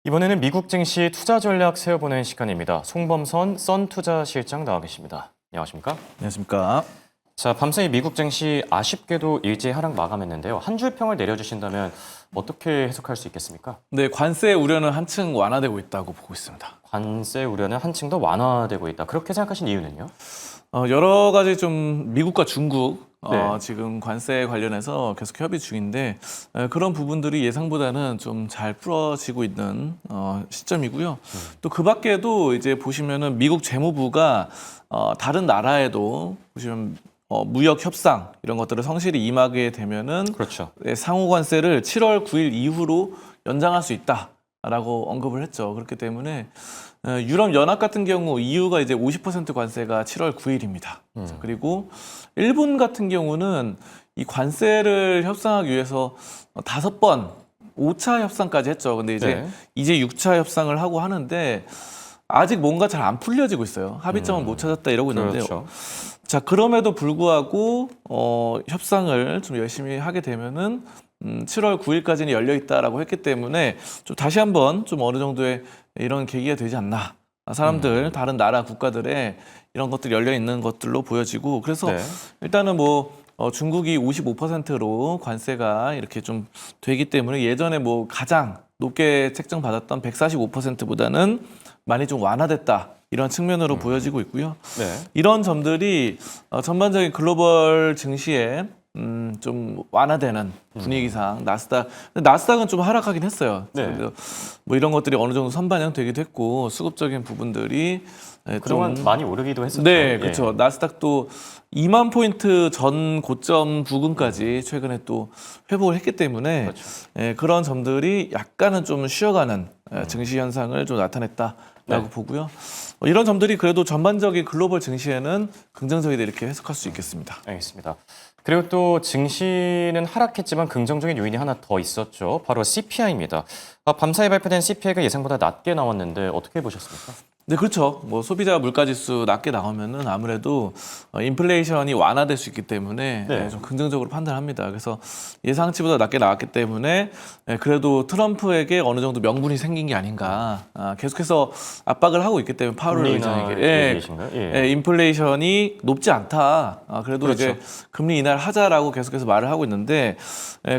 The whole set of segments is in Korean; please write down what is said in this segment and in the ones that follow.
이번에는 미국 증시 투자 전략 세워보는 시간입니다. 송범선 썬투자실장 나와 계십니다. 안녕하십니까? 안녕하십니까? 자, 밤사이 미국 증시 아쉽게도 일제히 하락 마감했는데요. 한 줄 평을 내려주신다면 어떻게 해석할 수 있겠습니까? 네, 관세 우려는 한층 완화되고 있다고 보고 있습니다. 관세 우려는 한층 더 완화되고 있다. 그렇게 생각하신 이유는요? 여러 가지 좀 미국과 중국 네. 지금 관세 관련해서 계속 협의 중인데 그런 부분들이 예상보다는 좀 잘 풀어지고 있는 시점이고요. 또 그 밖에도 이제 보시면은 미국 재무부가 다른 나라에도 보시면 무역 협상 이런 것들을 성실히 임하게 되면은 그렇죠. 상호 관세를 7월 9일 이후로 연장할 수 있다라고 언급을 했죠. 그렇기 때문에 유럽 연합 같은 경우 EU가 이제 50% 관세가 7월 9일입니다. 그리고 일본 같은 경우는 이 관세를 협상하기 위해서 5번 5차 협상까지 했죠. 근데 이제 6차 협상을 하고 하는데 아직 뭔가 잘 안 풀려지고 있어요. 합의점을 못 찾았다 이러고 있는데 그렇죠. 자, 그럼에도 불구하고 협상을 좀 열심히 하게 되면은 7월 9일까지는 열려 있다라고 했기 때문에 좀 다시 한번 좀 어느 정도의 이런 계기가 되지 않나. 사람들 다른 나라 국가들의 이런 것들이 열려 있는 것들로 보여지고 그래서 네. 일단은 중국이 55%로 관세가 이렇게 좀 되기 때문에 예전에 가장 높게 책정받았던 145%보다는 많이 좀 완화됐다. 이런 측면으로 보여지고 있고요. 네. 이런 점들이 전반적인 글로벌 증시에 좀 완화되는 분위기상 나스닥은 좀 하락하긴 했어요. 네. 그래서 이런 것들이 어느 정도 선반영되기도 했고 수급적인 부분들이 그동안 많이 오르기도 했었죠. 네, 그렇죠. 나스닥도 2만 포인트 전 고점 부근까지 최근에 또 회복을 했기 때문에 그렇죠. 그런 점들이 약간은 좀 쉬어가는 증시 현상을 좀 나타냈다라고 네. 보고요. 이런 점들이 그래도 전반적인 글로벌 증시에는 긍정적이다 이렇게 해석할 수 있겠습니다. 알겠습니다. 그리고 또 증시는 하락했지만 긍정적인 요인이 하나 더 있었죠. 바로 CPI입니다. 밤사이 발표된 CPI가 예상보다 낮게 나왔는데 어떻게 보셨습니까? 네, 그렇죠. 소비자 물가지수 낮게 나오면은 아무래도 인플레이션이 완화될 수 있기 때문에 네. 좀 긍정적으로 판단합니다. 그래서 예상치보다 낮게 나왔기 때문에 그래도 트럼프에게 어느 정도 명분이 생긴 게 아닌가. 계속해서 압박을 하고 있기 때문에 파월 금리 의장에게 얘기이신가요? 예. 인플레이션이 높지 않다. 그래도 그렇죠. 이제 금리 인하를 하자라고 계속해서 말을 하고 있는데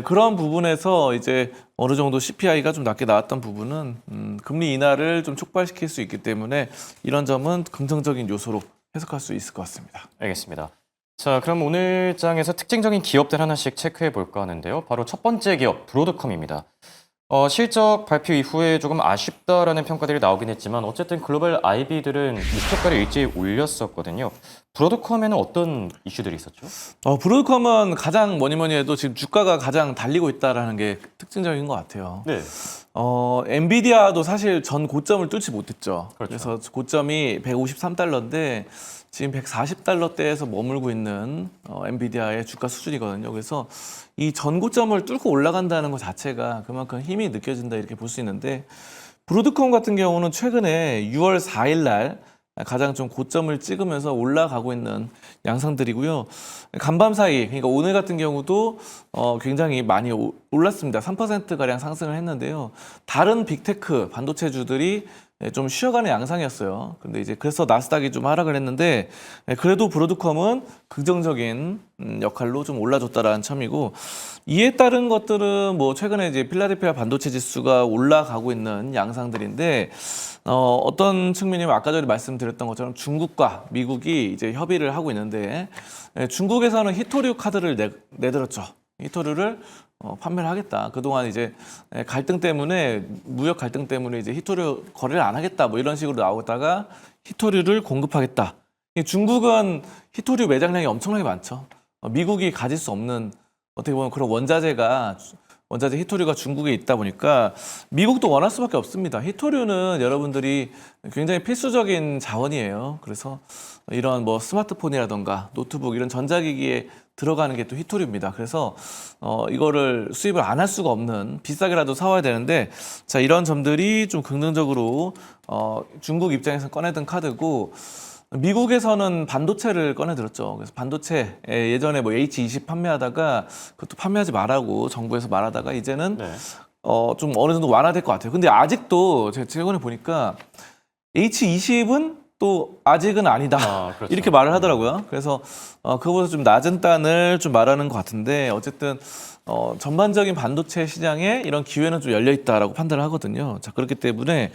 그런 부분에서 이제 어느 정도 CPI가 좀 낮게 나왔던 부분은 금리 인하를 좀 촉발시킬 수 있기 때문에 이런 점은 긍정적인 요소로 해석할 수 있을 것 같습니다. 알겠습니다. 자, 그럼 오늘 장에서 특징적인 기업들 하나씩 체크해 볼까 하는데요. 바로 첫 번째 기업, 브로드컴입니다. 실적 발표 이후에 조금 아쉽다라는 평가들이 나오긴 했지만 어쨌든 글로벌 IB들은 목표가를 일제히 올렸었거든요. 브로드컴에는 어떤 이슈들이 있었죠? 브로드컴은 가장 뭐니 해도 지금 주가가 가장 달리고 있다라는 게 특징적인 것 같아요. 네. 엔비디아도 사실 전 고점을 뚫지 못했죠. 그렇죠. 그래서 고점이 153달러인데 지금 140달러대에서 머물고 있는 엔비디아의 주가 수준이거든요. 그래서 이 전 고점을 뚫고 올라간다는 것 자체가 그만큼 힘이 느껴진다 이렇게 볼 수 있는데 브로드컴 같은 경우는 최근에 6월 4일 날 가장 좀 고점을 찍으면서 올라가고 있는 양상들이고요. 간밤 사이, 그러니까 오늘 같은 경우도 굉장히 많이 올랐습니다. 3%가량 상승을 했는데요. 다른 빅테크 반도체주들이 좀 쉬어가는 양상이었어요. 근데 그래서 나스닥이 좀 하락을 했는데 그래도 브로드컴은 긍정적인 역할로 좀 올라줬다라는 점이고 이에 따른 것들은 최근에 이제 필라델피아 반도체 지수가 올라가고 있는 양상들인데 어떤 측면이면 아까 전에 말씀드렸던 것처럼 중국과 미국이 이제 협의를 하고 있는데 중국에서는 히토류 카드를 내들었죠. 히토류를 판매를 하겠다. 그동안 이제 갈등 때문에 무역 갈등 때문에 이제 히토류 거래를 안 하겠다. 이런 식으로 나오다가 히토류를 공급하겠다. 중국은 히토류 매장량이 엄청나게 많죠. 미국이 가질 수 없는 어떻게 보면 그런 원자재 히토류가 중국에 있다 보니까 미국도 원할 수밖에 없습니다. 히토류는 여러분들이 굉장히 필수적인 자원이에요. 그래서 이런 스마트폰이라던가 노트북 이런 전자기기에 들어가는 게 또 히토류입니다. 그래서 이거를 수입을 안 할 수가 없는 비싸게라도 사와야 되는데 자 이런 점들이 좀 긍정적으로 중국 입장에서 꺼내든 카드고 미국에서는 반도체를 꺼내들었죠. 그래서 반도체 예전에 H20 판매하다가 그것도 판매하지 말라고 정부에서 말하다가 이제는 네. 좀 어느 정도 완화될 것 같아요. 근데 아직도 제가 최근에 보니까 H20은 또 아직은 아니다. 그렇죠. 이렇게 말을 하더라고요. 그래서 그거보다 좀 낮은 단을 좀 말하는 것 같은데 어쨌든 전반적인 반도체 시장에 이런 기회는 좀 열려 있다라고 판단을 하거든요. 자, 그렇기 때문에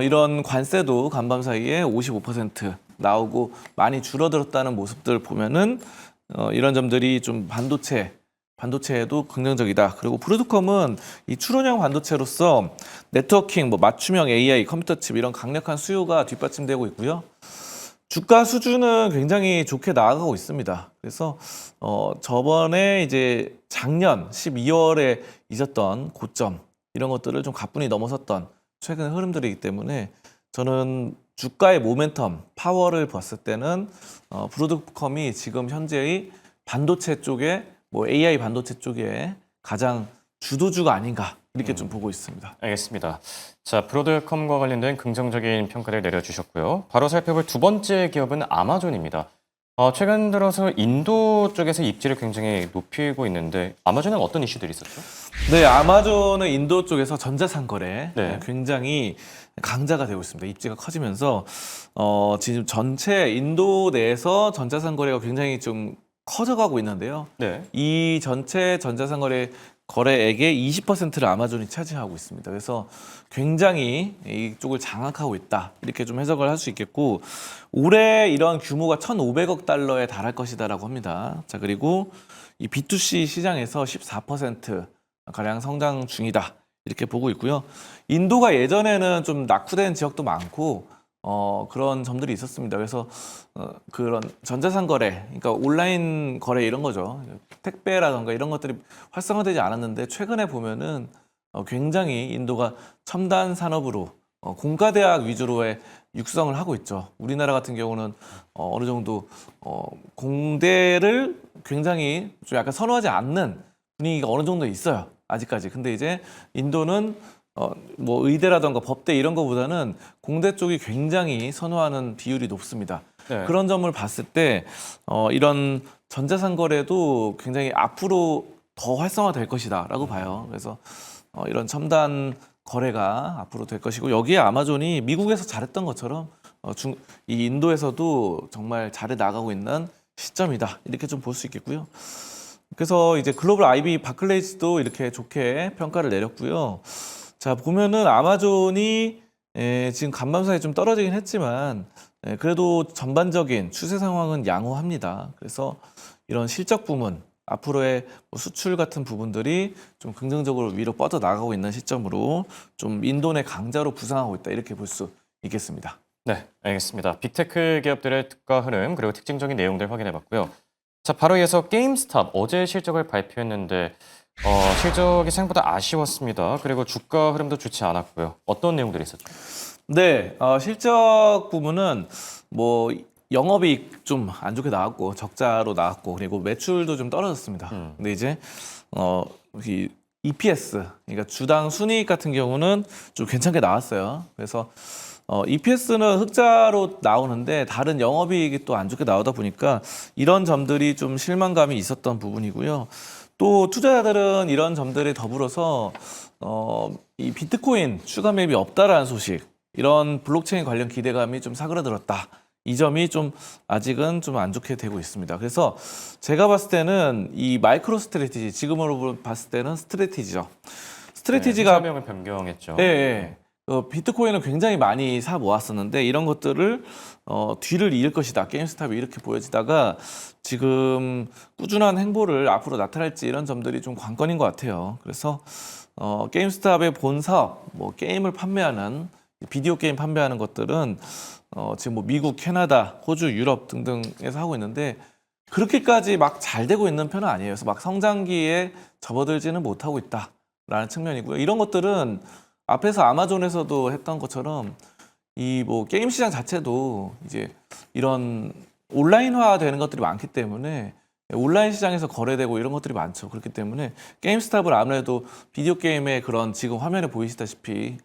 이런 관세도 간밤 사이에 55% 나오고 많이 줄어들었다는 모습들 보면은 이런 점들이 좀 반도체에도 긍정적이다. 그리고 브로드컴은 이 추론형 반도체로서 네트워킹, 뭐 맞춤형 AI, 컴퓨터 칩 이런 강력한 수요가 뒷받침되고 있고요. 주가 수준은 굉장히 좋게 나아가고 있습니다. 그래서 저번에 이제 작년 12월에 있었던 고점 이런 것들을 좀 가뿐히 넘어섰던 최근 흐름들이기 때문에 저는 주가의 모멘텀, 파워를 봤을 때는 브로드컴이 지금 현재의 반도체 쪽에 뭐 AI 반도체 쪽에 가장 주도주가 아닌가 이렇게 좀 보고 있습니다. 알겠습니다. 자, 브로드컴과 관련된 긍정적인 평가를 내려주셨고요. 바로 살펴볼 두 번째 기업은 아마존입니다. 최근 들어서 인도 쪽에서 입지를 굉장히 높이고 있는데 아마존은 어떤 이슈들이 있었죠? 네, 아마존은 인도 쪽에서 전자상 거래 네. 굉장히 강자가 되고 있습니다. 입지가 커지면서 지금 전체 인도 내에서 전자상 거래가 굉장히 좀 커져가고 있는데요. 네. 이 전체 전자상 거래액의 20%를 아마존이 차지하고 있습니다. 그래서 굉장히 이쪽을 장악하고 있다. 이렇게 좀 해석을 할 수 있겠고 올해 이런 규모가 1,500억 달러에 달할 것이다라고 합니다. 자, 그리고 이 B2C 시장에서 14% 가량 성장 중이다. 이렇게 보고 있고요. 인도가 예전에는 좀 낙후된 지역도 많고 그런 점들이 있었습니다. 그래서 그런 전자상 거래, 그러니까 온라인 거래 이런 거죠. 택배라던가 이런 것들이 활성화되지 않았는데 최근에 보면은 굉장히 인도가 첨단 산업으로 공과대학 위주로의 육성을 하고 있죠. 우리나라 같은 경우는 어느 정도 공대를 굉장히 좀 약간 선호하지 않는 분위기가 어느 정도 있어요. 아직까지. 근데 이제 인도는 뭐 의대라던가 법대 이런 거보다는 공대 쪽이 굉장히 선호하는 비율이 높습니다. 네. 그런 점을 봤을 때 이런 전자상 거래도 굉장히 앞으로 더 활성화될 것이다라고 봐요. 그래서 이런 첨단 거래가 앞으로 될 것이고 여기에 아마존이 미국에서 잘했던 것처럼 이 인도에서도 정말 잘해 나가고 있는 시점이다. 이렇게 좀 볼 수 있겠고요. 그래서 이제 글로벌 IB 바클레이스도 이렇게 좋게 평가를 내렸고요. 자, 보면은 아마존이 지금 간밤사이 좀 떨어지긴 했지만 그래도 전반적인 추세 상황은 양호합니다. 그래서 이런 실적 부문, 앞으로의 뭐 수출 같은 부분들이 좀 긍정적으로 위로 뻗어 나가고 있는 시점으로 좀 인도 내 강자로 부상하고 있다. 이렇게 볼 수 있겠습니다. 네, 알겠습니다. 빅테크 기업들의 특가 흐름 그리고 특징적인 내용들 확인해봤고요. 자, 바로 이어서 게임스탑 어제 실적을 발표했는데 실적이 생각보다 아쉬웠습니다. 그리고 주가 흐름도 좋지 않았고요. 어떤 내용들이 있었죠? 네, 실적 부분은 뭐 영업이익 좀 안 좋게 나왔고 적자로 나왔고 그리고 매출도 좀 떨어졌습니다. 근데 이제 이 EPS, 그러니까 주당 순이익 같은 경우는 좀 괜찮게 나왔어요. 그래서 EPS는 흑자로 나오는데 다른 영업이익이 또 안 좋게 나오다 보니까 이런 점들이 좀 실망감이 있었던 부분이고요. 또 투자자들은 이런 점들에 더불어서 이 비트코인 추가 매입이 없다라는 소식, 이런 블록체인 관련 기대감이 좀 사그라들었다. 이 점이 좀 아직은 좀 안 좋게 되고 있습니다. 그래서 제가 봤을 때는 이 마이크로 스트래티지, 지금으로 봤을 때는 스트래티지죠. 스트래티지가 회사명을 변경했죠. 예. 비트코인을 굉장히 많이 사 모았었는데 이런 것들을 뒤를 이을 것이다. 게임스탑이 이렇게 보여지다가 지금 꾸준한 행보를 앞으로 나타낼지 이런 점들이 좀 관건인 것 같아요. 그래서 게임스탑의 본 사업, 뭐 게임을 판매하는 비디오 게임 판매하는 것들은 지금 뭐 미국, 캐나다, 호주, 유럽 등등에서 하고 있는데 그렇게까지 막 잘 되고 있는 편은 아니에요. 그래서 막 성장기에 접어들지는 못하고 있다라는 측면이고요. 이런 것들은 앞에서 아마존에서도 했던 것처럼 이 뭐 게임 시장 자체도 이제 이런 온라인화 되는 것들이 많기 때문에 온라인 시장에서 거래되고 이런 것들이 많죠. 그렇기 때문에 게임스탑을 아무래도 비디오 게임의 그런 지금 화면에 보이시다시피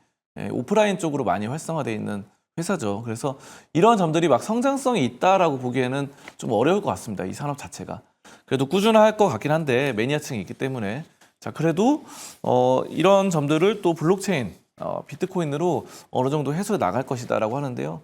오프라인 쪽으로 많이 활성화되어 있는 회사죠. 그래서 이런 점들이 막 성장성이 있다라고 보기에는 좀 어려울 것 같습니다. 이 산업 자체가. 그래도 꾸준할 것 같긴 한데 매니아층이 있기 때문에 자, 그래도 이런 점들을 또 블록체인, 비트코인으로 어느 정도 해소해 나갈 것이다라고 하는데요.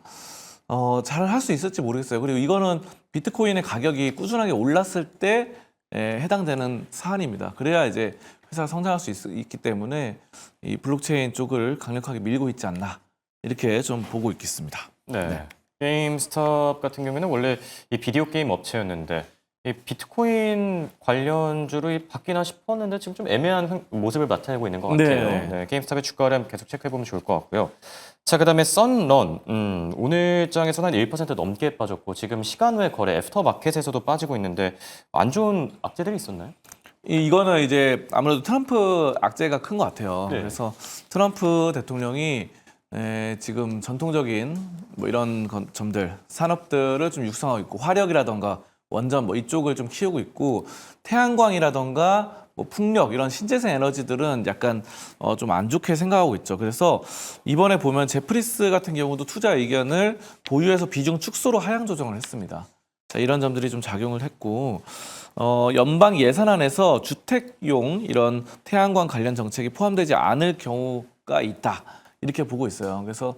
잘 할 수 있을지 모르겠어요. 그리고 이거는 비트코인의 가격이 꾸준하게 올랐을 때 해당되는 사안입니다. 그래야 이제 회사가 성장할 수 있기 때문에 이 블록체인 쪽을 강력하게 밀고 있지 않나 이렇게 좀 보고 있겠습니다. 네. 게임스탑 같은 경우에는 원래 이 비디오 게임 업체였는데 이 비트코인 관련주로 바뀌나 싶었는데 지금 좀 애매한 모습을 나타내고 있는 것 같아요. 네. 네, 게임스탑의 주가를 계속 체크해 보면 좋을 것 같고요. 자, 그다음에 썬런 오늘 장에서는 한 1% 넘게 빠졌고 지금 시간 외 거래 애프터마켓에서도 빠지고 있는데 안 좋은 악재들이 있었나요? 이거는 이제 아무래도 트럼프 악재가 큰 것 같아요. 네. 그래서 트럼프 대통령이 지금 전통적인 뭐 이런 점들, 산업들을 좀 육성하고 있고 화력이라던가 원전 뭐 이쪽을 좀 키우고 있고 태양광이라던가 뭐 풍력 이런 신재생 에너지들은 약간 좀 안 좋게 생각하고 있죠. 그래서 이번에 보면 제프리스 같은 경우도 투자 의견을 보유해서 비중 축소로 하향 조정을 했습니다. 자, 이런 점들이 좀 작용을 했고 연방 예산안에서 주택용 이런 태양광 관련 정책이 포함되지 않을 경우가 있다. 이렇게 보고 있어요. 그래서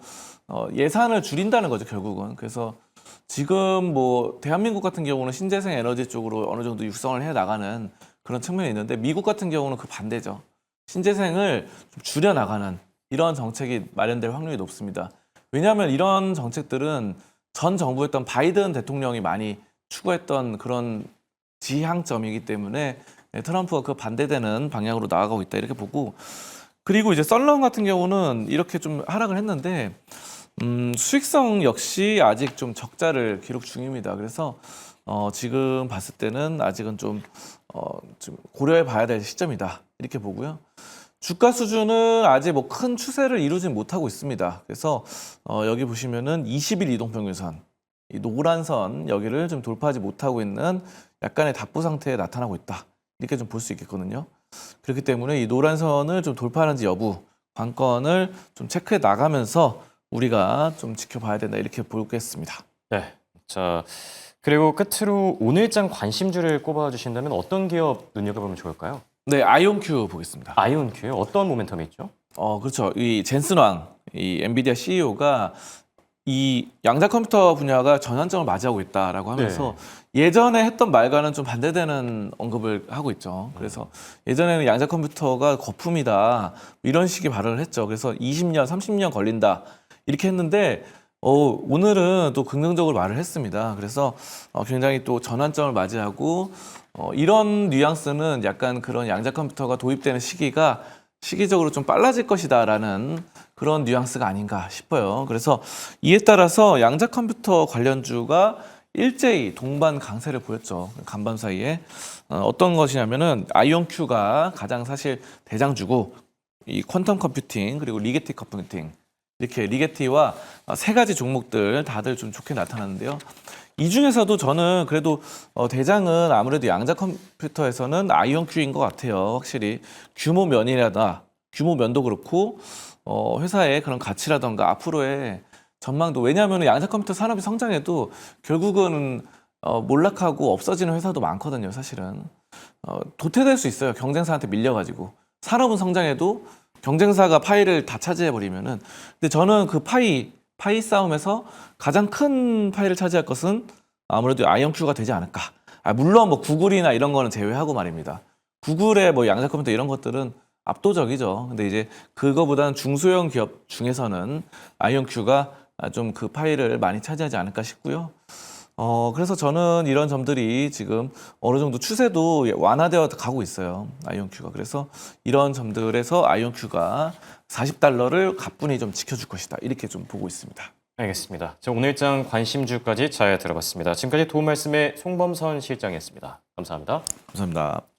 예산을 줄인다는 거죠, 결국은. 그래서 지금 뭐 대한민국 같은 경우는 신재생 에너지 쪽으로 어느 정도 육성을 해 나가는 그런 측면이 있는데 미국 같은 경우는 그 반대죠. 신재생을 좀 줄여 나가는 이런 정책이 마련될 확률이 높습니다. 왜냐하면 이런 정책들은 전 정부였던 바이든 대통령이 많이 추구했던 그런 지향점이기 때문에 트럼프가 그 반대되는 방향으로 나아가고 있다 이렇게 보고 그리고 이제 썰런 같은 경우는 이렇게 좀 하락을 했는데 수익성 역시 아직 좀 적자를 기록 중입니다. 그래서 지금 봤을 때는 아직은 좀 고려해 봐야 될 시점이다 이렇게 보고요. 주가 수준은 아직 뭐 큰 추세를 이루진 못하고 있습니다. 그래서 여기 보시면은 20일 이동평균선 이 노란 선 여기를 좀 돌파하지 못하고 있는 약간의 답보 상태에 나타나고 있다 이렇게 좀 볼 수 있겠거든요. 그렇기 때문에 이 노란 선을 좀 돌파하는지 여부 관건을 좀 체크해 나가면서 우리가 좀 지켜봐야 된다 이렇게 보겠습니다. 네. 자, 그리고 끝으로 오늘장 관심주를 꼽아주신다면 어떤 기업 눈여겨보면 좋을까요? 네, 아이온큐 보겠습니다. 아이온큐 어떤 모멘텀이 있죠? 그렇죠. 이 젠슨 왕, 이 엔비디아 CEO가 이 양자 컴퓨터 분야가 전환점을 맞이하고 있다라고 하면서 예전에 했던 말과는 좀 반대되는 언급을 하고 있죠. 그래서 예전에는 양자 컴퓨터가 거품이다 이런 식의 발언을 했죠. 그래서 20년, 30년 걸린다 이렇게 했는데 오늘은 또 긍정적으로 말을 했습니다. 그래서 굉장히 또 전환점을 맞이하고 이런 뉘앙스는 약간 그런 양자 컴퓨터가 도입되는 시기가 시기적으로 좀 빨라질 것이다라는 그런 뉘앙스가 아닌가 싶어요. 그래서 이에 따라서 양자 컴퓨터 관련주가 일제히 동반 강세를 보였죠. 간밤 사이에 어떤 것이냐면은 아이온큐가 가장 사실 대장주고 이 퀀텀 컴퓨팅 그리고 리게티 컴퓨팅 이렇게 리게티와 세 가지 종목들 다들 좀 좋게 나타났는데요. 이 중에서도 저는 그래도 대장은 아무래도 양자 컴퓨터에서는 아이온큐인 것 같아요. 확실히 규모 면도 그렇고 회사의 그런 가치라던가 앞으로의 전망도 왜냐하면 양자 컴퓨터 산업이 성장해도 결국은 몰락하고 없어지는 회사도 많거든요. 사실은 도태될 수 있어요. 경쟁사한테 밀려가지고 산업은 성장해도 경쟁사가 파이를 다 차지해 버리면은 근데 저는 그 파이 싸움에서 가장 큰 파이를 차지할 것은 아무래도 아이온큐가 되지 않을까. 물론 뭐 구글이나 이런 거는 제외하고 말입니다. 구글의 뭐 양자 컴퓨터 이런 것들은 압도적이죠. 근데 이제 그거보다는 중소형 기업 중에서는 아이온큐가 좀 그 파이를 많이 차지하지 않을까 싶고요. 그래서 저는 이런 점들이 지금 어느 정도 추세도 완화되어 가고 있어요. 아이온큐가. 그래서 이런 점들에서 아이온큐가 40달러를 가뿐히 좀 지켜줄 것이다. 이렇게 좀 보고 있습니다. 알겠습니다. 자, 오늘장 관심주까지 잘 들어봤습니다. 지금까지 도움 말씀의 송범선 실장이었습니다. 감사합니다. 감사합니다.